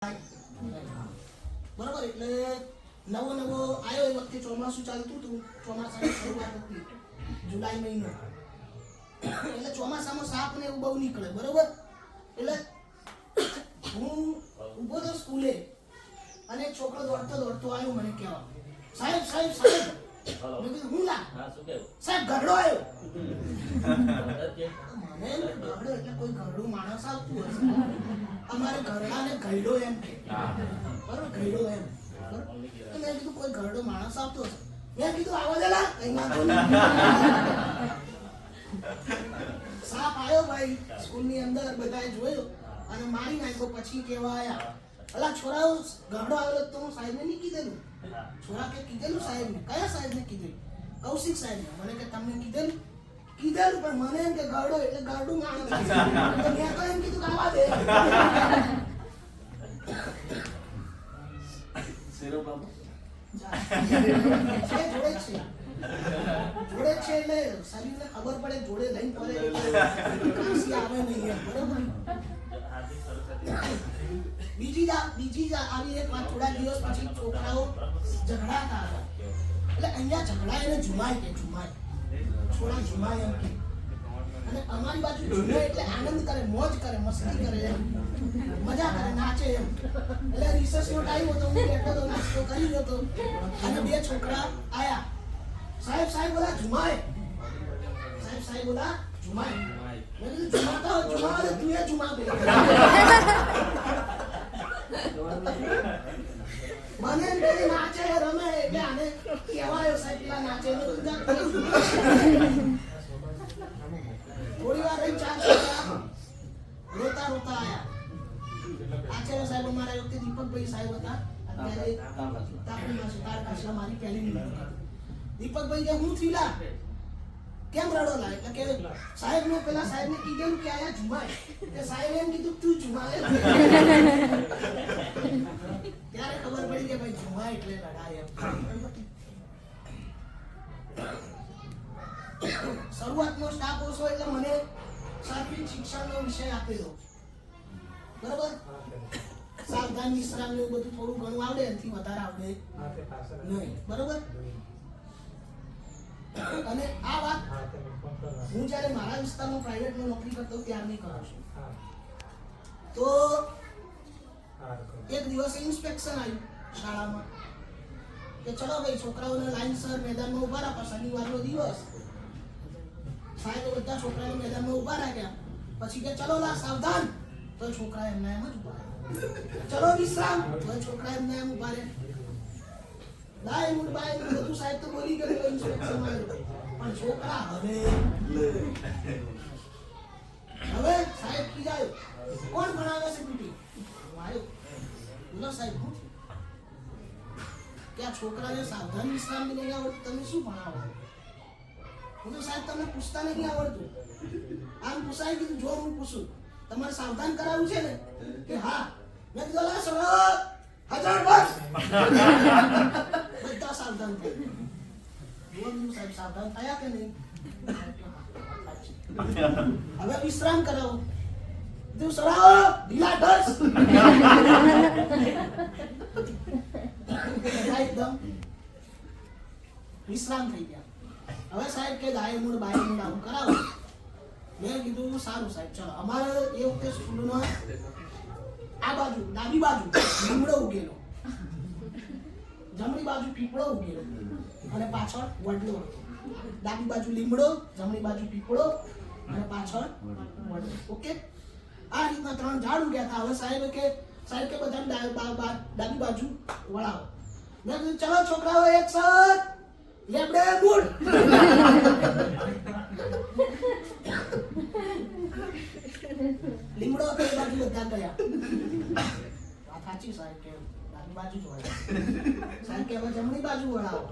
બરાબર. એટલે નવો આવ્યો એ વખતે ચોમાસું ચાલતું હતું, ચોમાસાની શરૂઆત હતી, જુલાઈ મહિનો. એટલે ચોમાસામાં સાપ ને એવું બહુ નીકળે. બરોબર. એટલે હું ઉભો તો સ્કૂલે અને એક છોકરો દોડતો આવ્યો મને કહેવા, સાહેબ સાહેબ સાહેબ. મેં કીધું હું લા સાહેબ ગરડો આવ્યો. મને ગરડો એટલે કોઈ ગરડું માણસ આવતું હશે. અમારે ગરડાને ગયડો એમ કે, બરોબર, ગયડો એમ. મેં કીધું કોઈ ગરડો માણસ આવતો હશે. મેં કીધું આવા દેલા કઈ વાંધો નહીં. સાપ આવ્યો ભાઈ સ્કૂલની અંદર, બધાએ જોયો અને મારી નાખ્યો. પછી કેવા આયા, અલા છોરાઓ ગરડો આવેલો તો હું સાહેબને નહીં કીધેલું. છોરા કે કીધેલું સાહેબને. કયા સાહેબને કીધેલું? કૌશિક સાહેબને. મને કે તમને કીધેલું પણ મને એમ કે ગરડો એટલે ગરડું માણસ. મેં તો એમ કીધું આવા દે. શેરો બાબુ જોડે છે એટલે શરીરને ખબર પડે, જોડે લઈને પડે આવે નહીં. બરોબર. બીજી આવી એક વાત, થોડા દિવસ પછી છોકરાઓ ઝઘડાતા હતા. એટલે અહીંયા ઝઘડા એને ઝુમાય કે ઝુમાય, છોડા ઝુમાય એમ કે. અને અમારી બાજુ ઝુમાય એટલે આનંદ કરે, મોજ કરે, મસ્તી કરે, એમ મજા કરે, નાચે એમ. એટલે રિસેસનો ટાઈમ હતો, હું બેઠો તો નાસ્તો કરી રહ્યો હતો અને બે છોકરા આયા. સાહેબ સાહેબ બોલા ઝુમાય, સાહેબ સાહેબ બોલા ઝુમાય. મેં કીધું ઝુમાતા હો, ઝુમાવા દે, તું એ ઝુમા દે. મને એમ કે નાચે રમે એટલે આને કહેવાયો સાહેબ પેલા નાચે. થોડી વાર રહી ચાર છોકરા રોતા આયા. આચાર્ય સાહેબ અમારા વખતે દીપકભાઈ સાહેબ હતા, અત્યારે તાપીમાં છે, તારકાશલા મારી પહેલી નિમણૂક. દીપકભાઈ કે હું થીલા કેમ રડો લા? એટલે કે સાહેબ નો પેલા સાહેબ ને કીધેલું કે આયા ઝુમાય, કે સાહેબ એમ કીધું તું ઝુમાય. ત્યારે ખબર પડી કે ભાઈ ઝુમાય એટલે લડાય એમ. શરૂઆતનો સ્ટાફ ઓછો એટલે મને સાર્વજનિક શિક્ષણનો વિષય આપેલો. બરોબર. સાવધાન વિશ્રામ ને બધું થોડું ઘણું આવડે, એનાથી વધારે આવડે નહીં. બરોબર. અને આ વાત હું જ્યારે મારા વિસ્તારમાં પ્રાઇવેટમાં નોકરી કરતો ત્યારની કરું છું. તો એક દિવસે ઇન્સ્પેક્શન આવ્યું શાળામાં કે ચલો ભાઈ છોકરાઓને લાઈનસર મેદાનમાં ઉભા રાખો, શનિવારનો દિવસ. સાહેબ બધા છોકરાઓને મેદાનમાં ઉભા રાખ્યા. પછી કે ચલો લા સાવધાન, તો છોકરા એમના એમ જ ઉભા રહ્યા. ચલો વિશ્રામ, તો છોકરા એમના એમ ઉભા રહ્યા. લાય મૂળ બાય બધું સાહેબ તો બોલી ગયો ઇન્સ્પેક્શનમાં, પણ છોકરા હવે સાહેબ કીધાયો કોણ ભણાવે છે પીટી? આવ્યો બોલો સાહેબ હું કે આ છોકરાને સાવધાન વિશ્રામ નહીં આવડતું, તમે શું ભણાવો? હું તો સાહેબ તમને પૂછતા નહીં આવડતું. આમ પૂછાય કીધું જો હું પૂછું તમારે સાવધાન કરાવવું છે ને? કે હા. મેં કીધું લા સર હજાર બસ બધા સાવધાન થયા. સાહેબ સાવધાન થયા કે નહીં? હવે વિશ્રામ કરાવો. તું સરાવો ઢીલા ઢસ. એકદમ વિશ્રામ થઈ ગયા. હવે સાહેબ કે ગાય મૂળ બાય મૂળ આવું કરાવો. મેં કીધું સારું સાહેબ ચલો. અમારે એ વખતે સ્કૂલમાં આ બાજુ ડાબી બાજુ લીમડો ઉગેલો, જમણી બાજુ પીપળો ઉગેલો અને પાછળ વડલો. ડાબી બાજુ લીમડો, જમણી બાજુ પીપળો અને પાછળ વડલો. ઓકે, આ રીતના ત્રણ ઝાડ ઉગ્યા હતા. હવે સાહેબ કે બધાને ડાબી બાજુ વળાવો. મેં કીધું ચલો છોકરાઓ એક સાથ લેબડે મૂળ. લીમડો તો એ બાજુ બધા ગયા. વાત સાચી સાહેબ કે ડાબી બાજુ જ વળાવો. સાહેબ કે હવે જમણી બાજુ વળાવો.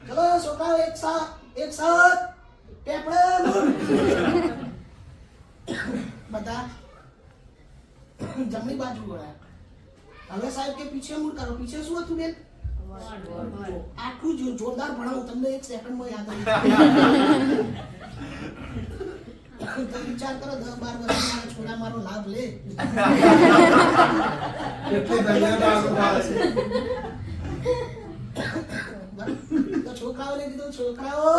ચલો છોકરાઓ એક સાથ ટેપડે મૂળ. બધા જમણી બાજુ વળાયા. હવે સાહેબ કે પીછે મૂળ કરો. પીછે શું હતું બેન? આટલું જોરદાર ભણાવું તમને એક સેકન્ડમાં યાદ આવી. વિચાર કરો 10-12 વર્ષના છોરા મારો લાભ લે. કેટલી ધન્યવાદ છે. તો છોકરાઓને કીધું છોકરાઓ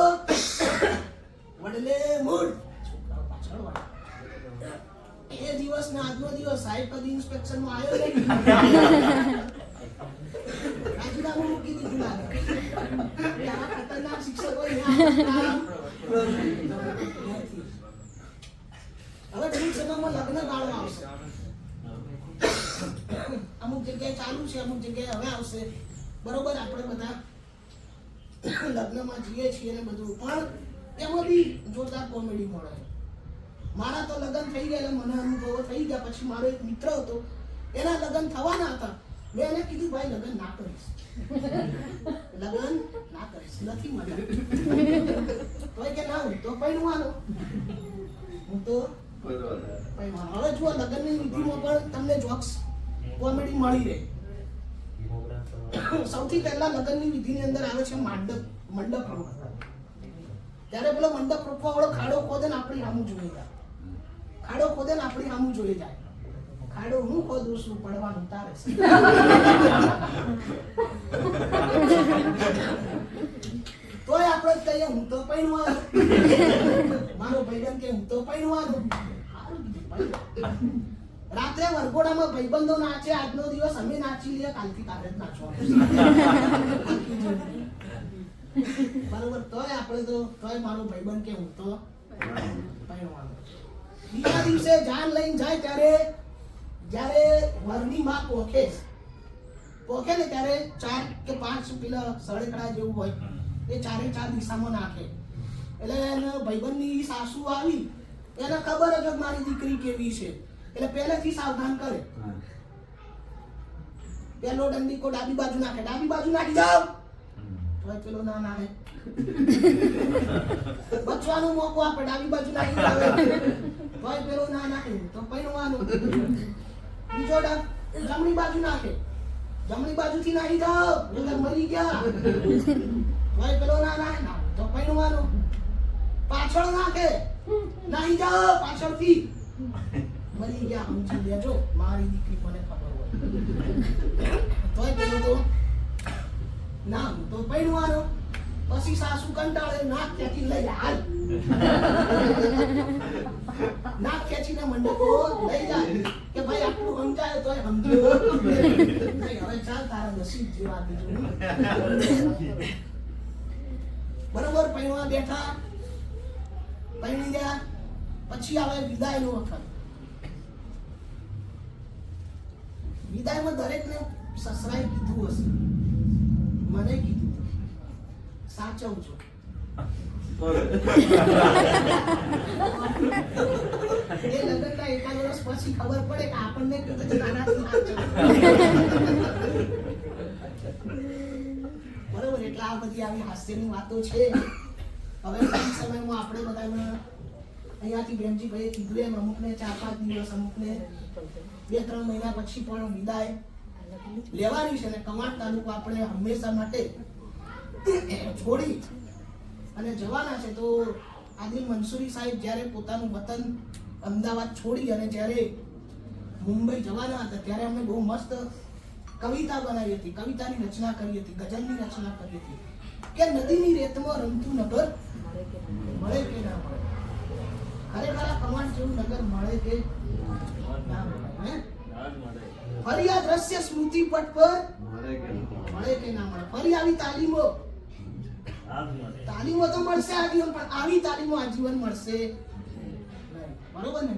વડલે મૂળ છોકરાઓ પાછળ વળે. એ દિવસ ને આજનો દિવસ સાહેબ કદી ઇન્સ્પેક્શન માં આવ્યો નહીં. રાજીનામું મૂકી દીધું લાગે. આવા ખતરનાક શિક્ષકો અહીંયા હવે ટૂંક સમયમાં લગ્ન ગાળો આવશે. અમુક જગ્યાએ ચાલુ છે, અમુક જગ્યાએ હવે આવશે. બરોબર, આપણે બધા લગ્નમાં જઈએ છીએ ને બધું, પણ એમાં બી જોરદાર કોમેડી મળે. મારા તો લગ્ન થઈ ગયા, મને અનુભવો થઈ ગયા. પછી મારો એક મિત્ર હતો, એના લગ્ન થવાના હતા. મેં એને કીધું ભાઈ લગ્ન ના કરીશ, લગ્ન ના કરીશ, નથી મજા. તો કે ના, હું તો પૈણવાનો, હું તો પૈણવાનો. હવે જુઓ, લગ્નની વિધિમાં પણ તમને જોક્સ કોમેડી મળી રહે. સૌથી પહેલા લગ્નની વિધિની અંદર આવે છે મંડપ રોપવો. ત્યારે પેલો મંડપ રોપવા વાળો ખાડો ખોદે ને આપણી સામું જોઈ જાય. ખાડો ખોદે ને આપણી સામું જોઈ જાય. ખાડો હું ખોદું છું, પડવાનું તારે. તોય આપણે કહીએ હું તો પૈણવાનો. મારો ભાઈબંધ કે હું તો પૈણવાનો. રાત્રે વરઘોડામાં ભાઈબંધો નાચે, આજનો દિવસ અમે નાચી લઈએ, કાલથી તારે જ નાચવાનું. બરોબર, તોય આપણે તો તોય મારો ભાઈબંધ કે હું તો પૈણવાનો. બીજા દિવસે જાન લઈને જાય ત્યારે જ્યારે વરની માં પોખે ને ત્યારે 4 કે 5 પેલા સળેકડા જેવું હોય, એ 4 દિશામાં નાખે. એટલે એને ભાઈબંધની સાસુ આવી, એને ખબર જ મારી દીકરી કેવી છે, એટલે પહેલેથી સાવધાન કરે. પેલો દંડીકો ડાબી બાજુ નાખે, ડાબી બાજુ નાખી જાવ, તો પેલો ના નાખે. બચવાનો મોકો આપે, ડાબી બાજુ નાખી જાવ, તો પેલો ના નાખે, તો પૈણવાનો. બીજો જમણી બાજુ નાખે, જમણી બાજુથી નાખી જાવ, એટલે મરી ગયા, તો પેલો ના નાખે, તો પૈણવાનો. પાછળ નાખે, નાહી જાવ પાછળથી, મરી ગયા, સમજી લેજો, મારી દીકરી મને ખબર હોય. તોય પેલો તો ના, હું તો પૈણવાનો. પછી સાસુ કંટાળે, નાક ખેંચી લઈ હાલ, નાક ખેંચીને મંડપો લઈ જાય કે ભાઈ આટલું સમજાય તોય સમજ્યો નહીં. હવે ચાલ, તારા નસીબ જેવા બીજું. બરોબર, પૈણવા બેઠા, પૈણી ગયા. પછી આવે વિદાયનો વખત. વિદાયમાં દરેકને સસરાએ કીધું હશે, મને કીધું, સાચવજો. એ લગ્નના 1 વર્ષ પછી ખબર પડે કે આપણને કીધું છે નાનાથી સાચવજો. બરોબર, એટલે આ બધી આવી હાસ્યની વાતો છે. હવે ટૂંક સમયમાં આપણે બધાને અહીંયાથી બેનજીભાઈએ કીધું એમ અમુકને 4-5 દિવસ, અમુકને 2-3 મહિના પછી પણ વિદાય લેવાની છે. અને કમાડ તાલુકો આપણે હંમેશા માટે છોડી અને જવાના છે. તો આદિલ મંસૂરી સાહેબ જ્યારે પોતાનું વતન અમદાવાદ છોડી અને જ્યારે મુંબઈ જવાના હતા, ત્યારે અમને બહુ મસ્ત કવિતા બનાવી હતી, કવિતાની રચના કરી હતી, ગઝલની રચના કરી હતી કે નદીની રેતમાં રમતું નગર મળે કે ના મળે. ખરેખર આ કમાડ જેવું નગર મળે કે ના મળે. ફરી આ દ્રશ્ય સ્મૃતિ પટ પર મળે કે ના મળે. ફરી આવી તાલીમો તો મળશે આજીવન, પણ આવી તાલીમો આજીવન મળશે નહીં. બરોબર ને?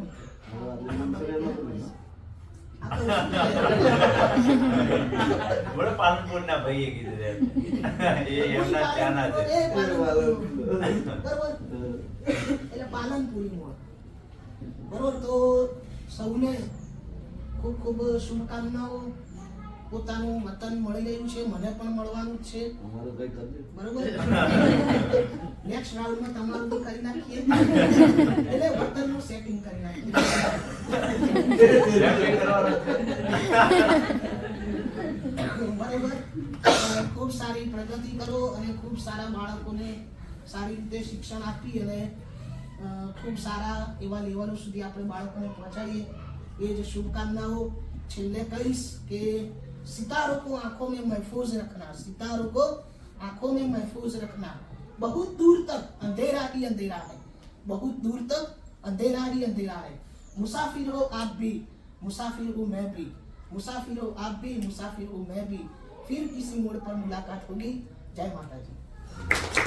પાલનપુરના ભાઈએ કીધું એ એમના ત્યાંના છે. એટલે પાલનપુરી મોડ. બરોબર, તો સૌને ખૂબ ખૂબ શુભકામનાઓ. પોતાનું વતન મળી રહ્યું છે, મને પણ મળવાનું જ છે. બરોબર, નેક્સ્ટ રાઉન્ડમાં તમારું બી કરી નાખીએ, એટલે વતનનું સેટિંગ કરી નાખીએ. બરોબર, ખૂબ સારી પ્રગતિ કરો અને ખૂબ સારા બાળકોને સારી રીતે શિક્ષણ આપી અને ખૂબ સારા એવા લેવલો સુધી આપણે બાળકોને પહોંચાડીએ, એ જ શુભકામનાઓ. છેલ્લે કહીશ કે सितारों को आंखों में महफूज रखना, सितारों को आंखों में महफूज रखना। बहुत दूर तक अंधेरा ही अंधेरा है, बहुत दूर तक अंधेरा ही अंधेरा है। मुसाफिर हो आप भी, मुसाफिर हूँ मैं भी, मुसाफिर हो आप भी, मुसाफिर हूँ मैं भी। फिर किसी मोड़ पर मुलाकात होगी। जय माता जी।